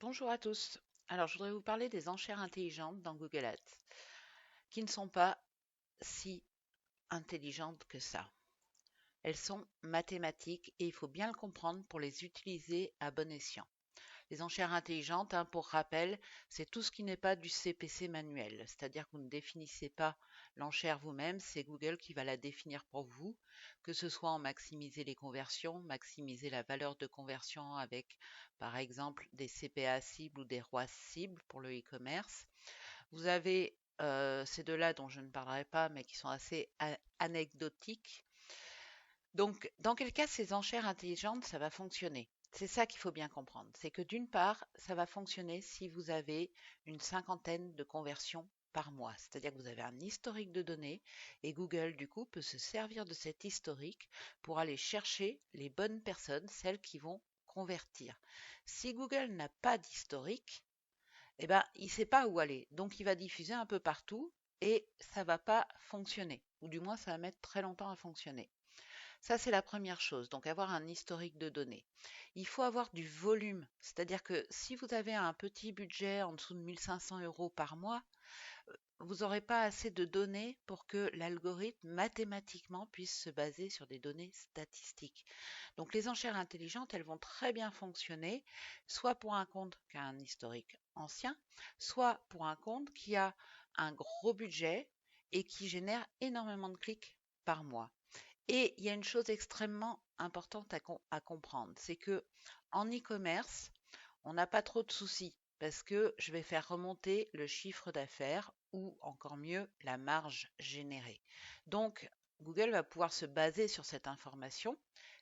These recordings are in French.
Bonjour à tous. Alors, je voudrais vous parler des enchères intelligentes dans Google Ads, qui ne sont pas si intelligentes que ça. Elles sont mathématiques et il faut bien le comprendre pour les utiliser à bon escient. Les enchères intelligentes, pour rappel, c'est tout ce qui n'est pas du CPC manuel, c'est-à-dire que vous ne définissez pas l'enchère vous-même, c'est Google qui va la définir pour vous, que ce soit en maximiser les conversions, maximiser la valeur de conversion avec, par exemple, des CPA cibles ou des ROAS cibles pour le e-commerce. Vous avez ces deux-là dont je ne parlerai pas, mais qui sont assez anecdotiques. Donc, dans quel cas ces enchères intelligentes, ça va fonctionner? C'est ça qu'il faut bien comprendre. C'est que d'une part, ça va fonctionner si vous avez une cinquantaine de conversions par mois. C'est-à-dire que vous avez un historique de données et Google, du coup, peut se servir de cet historique pour aller chercher les bonnes personnes, celles qui vont convertir. Si Google n'a pas d'historique, eh ben, il ne sait pas où aller. Donc, il va diffuser un peu partout et ça ne va pas fonctionner. Ou du moins, ça va mettre très longtemps à fonctionner. Ça, c'est la première chose, donc avoir un historique de données. Il faut avoir du volume, c'est-à-dire que si vous avez un petit budget en dessous de 1500 euros par mois, vous n'aurez pas assez de données pour que l'algorithme mathématiquement puisse se baser sur des données statistiques. Donc les enchères intelligentes, elles vont très bien fonctionner, soit pour un compte qui a un historique ancien, soit pour un compte qui a un gros budget et qui génère énormément de clics par mois. Et il y a une chose extrêmement importante à comprendre, c'est que en e-commerce, on n'a pas trop de soucis parce que je vais faire remonter le chiffre d'affaires ou encore mieux la marge générée. Donc, Google va pouvoir se baser sur cette information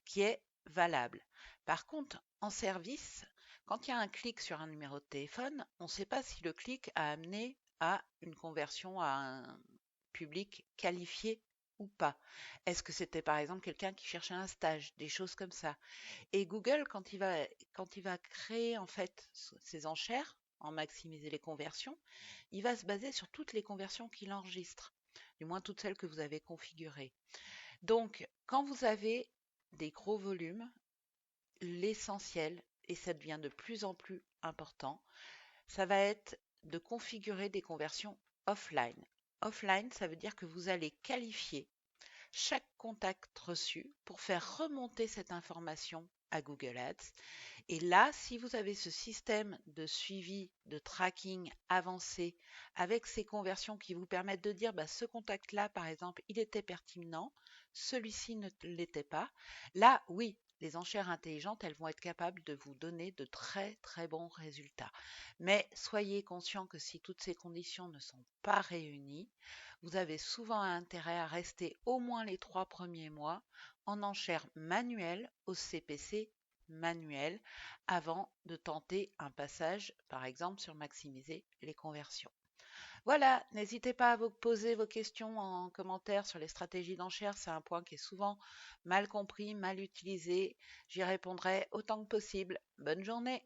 qui est valable. Par contre, en service, quand il y a un clic sur un numéro de téléphone, on ne sait pas si le clic a amené à une conversion à un public qualifié ou pas. Est-ce que c'était par exemple quelqu'un qui cherchait un stage, des choses comme ça. Et Google, quand il va créer en fait ses enchères, en maximiser les conversions, il va se baser sur toutes les conversions qu'il enregistre, du moins toutes celles que vous avez configurées. Donc, quand vous avez des gros volumes, l'essentiel, et ça devient de plus en plus important, ça va être de configurer des conversions offline. Offline, ça veut dire que vous allez qualifier chaque contact reçu pour faire remonter cette information à Google Ads. Et là, si vous avez ce système de suivi, de tracking avancé avec ces conversions qui vous permettent de dire ce contact-là, par exemple, il était pertinent, celui-ci ne l'était pas, là, oui, les enchères intelligentes, elles vont être capables de vous donner de très très bons résultats. Mais soyez conscient que si toutes ces conditions ne sont pas réunies, vous avez souvent intérêt à rester au moins les 3 premiers mois en enchères manuelles au CPC manuel avant de tenter un passage, par exemple, sur maximiser les conversions. Voilà, n'hésitez pas à vous poser vos questions en commentaire sur les stratégies d'enchères. C'est un point qui est souvent mal compris, mal utilisé. J'y répondrai autant que possible. Bonne journée!